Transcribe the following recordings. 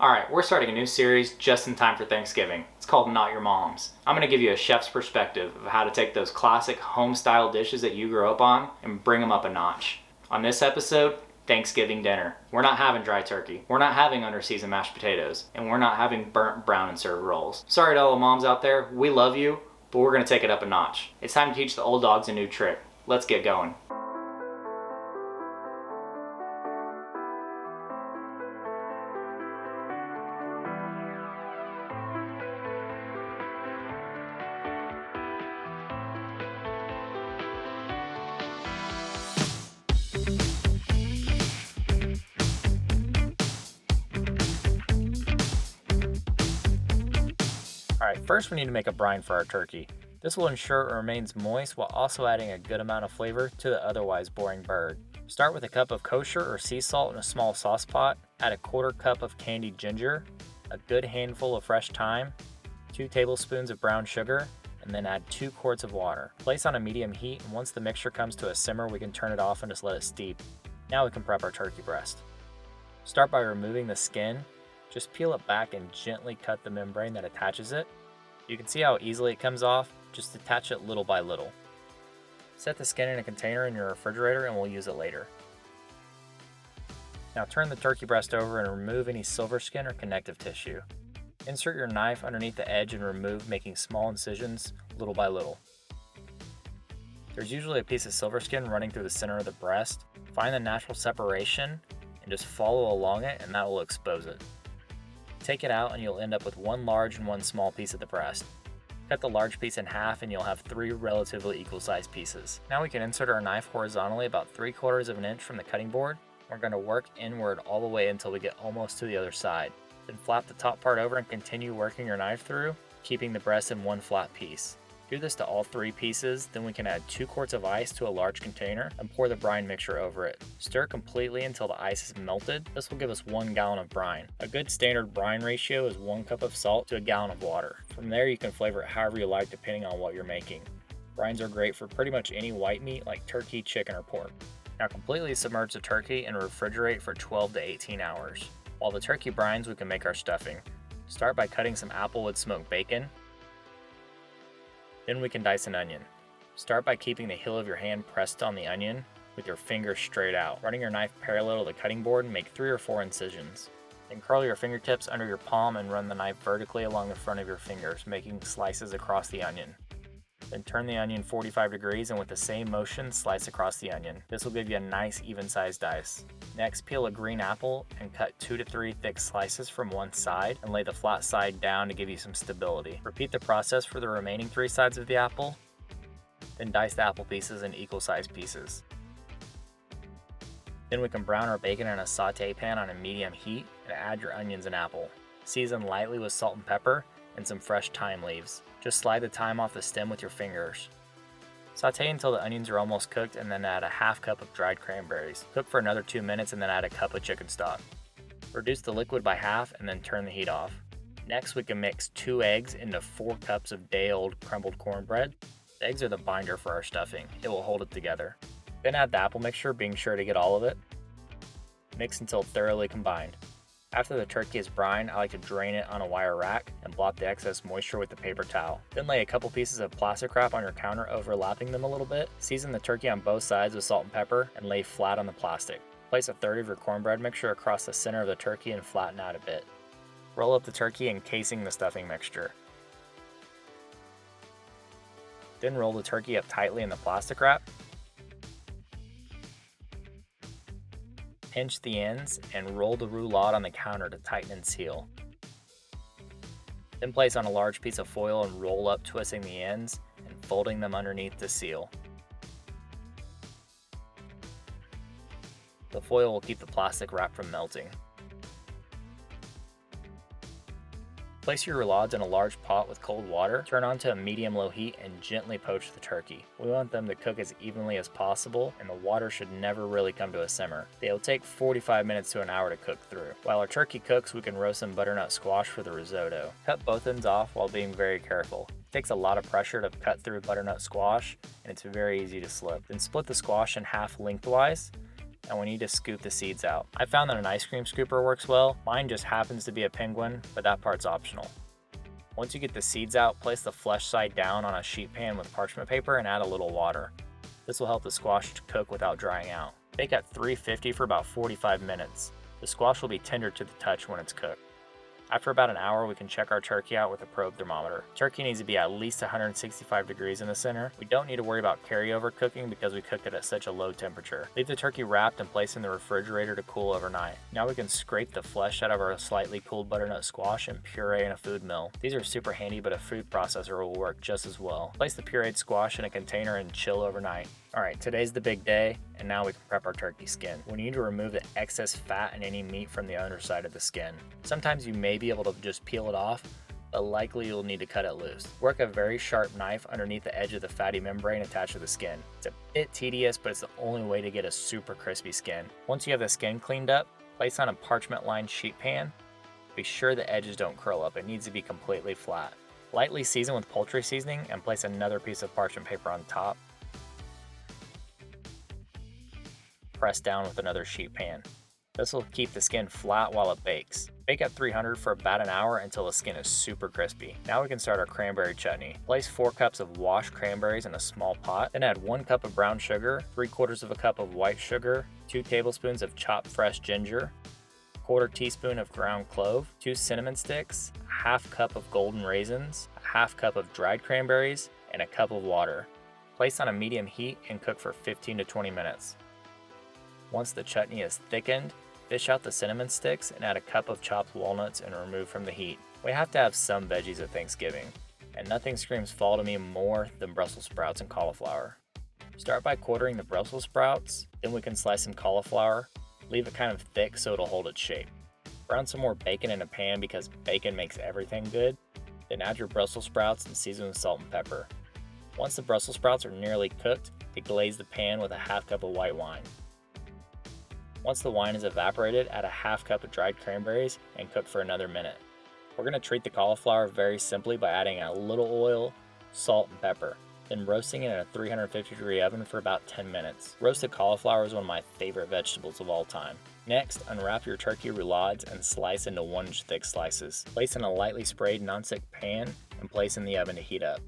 Alright, we're starting a new series just in time for Thanksgiving. It's called Not Your Mom's. I'm going to give you a chef's perspective of how to take those classic home-style dishes that you grew up on and bring them up a notch. On this episode, Thanksgiving dinner. We're not having dry turkey, we're not having under-seasoned mashed potatoes, and we're not having burnt brown and served rolls. Sorry to all the moms out there, we love you, but we're going to take it up a notch. It's time to teach the old dogs a new trick. Let's get going. Alright, first we need to make a brine for our turkey. This will ensure it remains moist while also adding a good amount of flavor to the otherwise boring bird. Start with a cup of kosher or sea salt in a small sauce pot, add a quarter cup of candied ginger, a good handful of fresh thyme, 2 tablespoons of brown sugar, and then add 2 quarts of water. Place on a medium heat, and once the mixture comes to a simmer we can turn it off and just let it steep. Now we can prep our turkey breast. Start by removing the skin. Just peel it back and gently cut the membrane that attaches it. You can see how easily it comes off, just detach it little by little. Set the skin in a container in your refrigerator and we'll use it later. Now turn the turkey breast over and remove any silver skin or connective tissue. Insert your knife underneath the edge and remove, making small incisions little by little. There's usually a piece of silver skin running through the center of the breast. Find the natural separation and just follow along it and that will expose it. Take it out and you'll end up with 1 large and 1 small piece of the breast. Cut the large piece in half and you'll have 3 relatively equal sized pieces. Now we can insert our knife horizontally about 3/4 of an inch from the cutting board. We're going to work inward all the way until we get almost to the other side. Then flap the top part over and continue working your knife through, keeping the breast in 1 flat piece. Do this to all 3 pieces, then we can add 2 quarts of ice to a large container and pour the brine mixture over it. Stir completely until the ice is melted. This will give us 1 gallon of brine. A good standard brine ratio is 1 cup of salt to a gallon of water. From there you can flavor it however you like depending on what you're making. Brines are great for pretty much any white meat like turkey, chicken, or pork. Now completely submerge the turkey and refrigerate for 12 to 18 hours. While the turkey brines, we can make our stuffing. Start by cutting some applewood smoked bacon. Then we can dice an onion. Start by keeping the heel of your hand pressed on the onion with your fingers straight out. Running your knife parallel to the cutting board and make 3 or 4 incisions. Then curl your fingertips under your palm and run the knife vertically along the front of your fingers, making slices across the onion. Then turn the onion 45 degrees and with the same motion, slice across the onion. This will give you a nice even-sized dice. Next, peel a green apple and cut 2 to 3 thick slices from one side and lay the flat side down to give you some stability. Repeat the process for the remaining 3 sides of the apple. Then dice the apple pieces in equal-sized pieces. Then we can brown our bacon in a sauté pan on a medium heat and add your onions and apple. Season lightly with salt and pepper and some fresh thyme leaves. Just slide the thyme off the stem with your fingers. Sauté until the onions are almost cooked and then add a half cup of dried cranberries. Cook for another 2 minutes and then add a cup of chicken stock. Reduce the liquid by half and then turn the heat off. Next we can mix 2 eggs into 4 cups of day-old crumbled cornbread. The eggs are the binder for our stuffing. It will hold it together. Then add the apple mixture, being sure to get all of it. Mix until thoroughly combined. After the turkey is brined, I like to drain it on a wire rack and blot the excess moisture with the paper towel. Then lay a couple pieces of plastic wrap on your counter, overlapping them a little bit. Season the turkey on both sides with salt and pepper and lay flat on the plastic. Place a third of your cornbread mixture across the center of the turkey and flatten out a bit. Roll up the turkey encasing the stuffing mixture. Then roll the turkey up tightly in the plastic wrap. Pinch the ends and roll the roulotte on the counter to tighten and seal. Then place on a large piece of foil and roll up, twisting the ends and folding them underneath to seal. The foil will keep the plastic wrap from melting. Place your roulottes in a large pot with cold water, turn on to a medium-low heat, and gently poach the turkey. We want them to cook as evenly as possible, and the water should never really come to a simmer. They will take 45 minutes to an hour to cook through. While our turkey cooks, we can roast some butternut squash for the risotto. Cut both ends off while being very careful. It takes a lot of pressure to cut through butternut squash, and it's very easy to slip. Then split the squash in half lengthwise, and we need to scoop the seeds out. I found that an ice cream scooper works well. Mine just happens to be a penguin, but that part's optional. Once you get the seeds out, place the flesh side down on a sheet pan with parchment paper and add a little water. This will help the squash to cook without drying out. Bake at 350 for about 45 minutes. The squash will be tender to the touch when it's cooked. After about an hour, we can check our turkey out with a probe thermometer. Turkey needs to be at least 165 degrees in the center. We don't need to worry about carryover cooking because we cooked it at such a low temperature. Leave the turkey wrapped and place in the refrigerator to cool overnight. Now we can scrape the flesh out of our slightly cooled butternut squash and puree in a food mill. These are super handy, but a food processor will work just as well. Place the pureed squash in a container and chill overnight. Alright, today's the big day, and now we can prep our turkey skin. We need to remove the excess fat and any meat from the underside of the skin. Sometimes you may be able to just peel it off, but likely you'll need to cut it loose. Work a very sharp knife underneath the edge of the fatty membrane attached to the skin. It's a bit tedious, but it's the only way to get a super crispy skin. Once you have the skin cleaned up, place on a parchment-lined sheet pan. Be sure the edges don't curl up. It needs to be completely flat. Lightly season with poultry seasoning and place another piece of parchment paper on top. Press down with another sheet pan. This will keep the skin flat while it bakes. Bake at 300 for about an hour until the skin is super crispy. Now we can start our cranberry chutney. Place 4 cups of washed cranberries in a small pot, then add 1 cup of brown sugar, 3/4 of a cup of white sugar, 2 tablespoons of chopped fresh ginger, 1/4 teaspoon of ground clove, 2 cinnamon sticks, a 1/2 cup of golden raisins, a 1/2 cup of dried cranberries, and a cup of water. Place on a medium heat and cook for 15 to 20 minutes. Once the chutney is thickened, fish out the cinnamon sticks and add a cup of chopped walnuts and remove from the heat. We have to have some veggies at Thanksgiving, and nothing screams fall to me more than Brussels sprouts and cauliflower. Start by quartering the Brussels sprouts, then we can slice some cauliflower. Leave it kind of thick so it'll hold its shape. Brown some more bacon in a pan because bacon makes everything good. Then add your Brussels sprouts and season with salt and pepper. Once the Brussels sprouts are nearly cooked, deglaze the pan with a 1/2 cup of white wine. Once the wine is evaporated, add a 1/2 cup of dried cranberries and cook for another minute. We're going to treat the cauliflower very simply by adding a little oil, salt, and pepper, then roasting it in a 350-degree oven for about 10 minutes. Roasted cauliflower is one of my favorite vegetables of all time. Next, unwrap your turkey roulades and slice into 1-inch thick slices. Place in a lightly sprayed nonstick pan and place in the oven to heat up.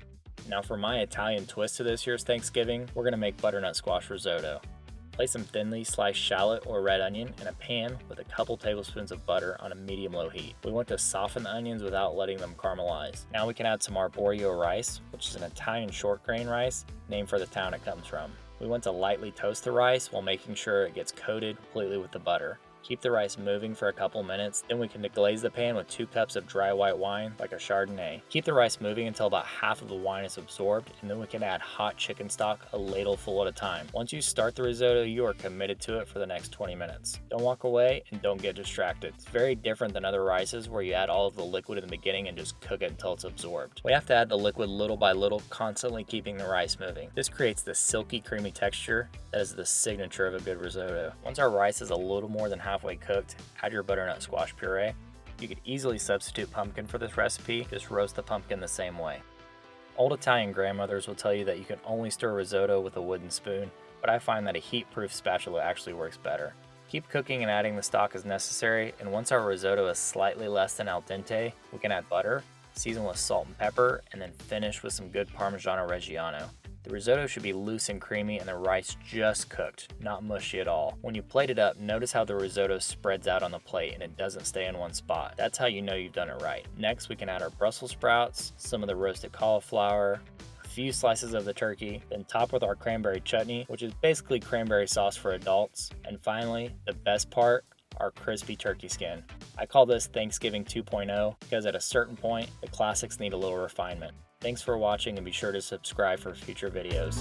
Now for my Italian twist to this year's Thanksgiving, we're going to make butternut squash risotto. Place some thinly sliced shallot or red onion in a pan with a couple tablespoons of butter on a medium-low heat. We want to soften the onions without letting them caramelize. Now we can add some arborio rice, which is an Italian short grain rice, named for the town it comes from. We want to lightly toast the rice while making sure it gets coated completely with the butter. Keep the rice moving for a couple minutes, then we can deglaze the pan with 2 cups of dry white wine, like a Chardonnay. Keep the rice moving until about half of the wine is absorbed, and then we can add hot chicken stock a ladleful at a time. Once you start the risotto, you are committed to it for the next 20 minutes. Don't walk away and don't get distracted. It's very different than other rices where you add all of the liquid in the beginning and just cook it until it's absorbed. We have to add the liquid little by little, constantly keeping the rice moving. This creates the silky, creamy texture that is the signature of a good risotto. Once our rice is a little more than halfway cooked, add your butternut squash puree. You could easily substitute pumpkin for this recipe, just roast the pumpkin the same way. Old Italian grandmothers will tell you that you can only stir risotto with a wooden spoon, but I find that a heat-proof spatula actually works better. Keep cooking and adding the stock as necessary, and once our risotto is slightly less than al dente, we can add butter, season with salt and pepper, and then finish with some good Parmigiano Reggiano. The risotto should be loose and creamy and the rice just cooked, not mushy at all. When you plate it up, notice how the risotto spreads out on the plate and it doesn't stay in one spot. That's how you know you've done it right. Next, we can add our Brussels sprouts, some of the roasted cauliflower, a few slices of the turkey, then top with our cranberry chutney, which is basically cranberry sauce for adults. And finally, the best part, our crispy turkey skin. I call this Thanksgiving 2.0 because at a certain point, the classics need a little refinement. Thanks for watching and be sure to subscribe for future videos.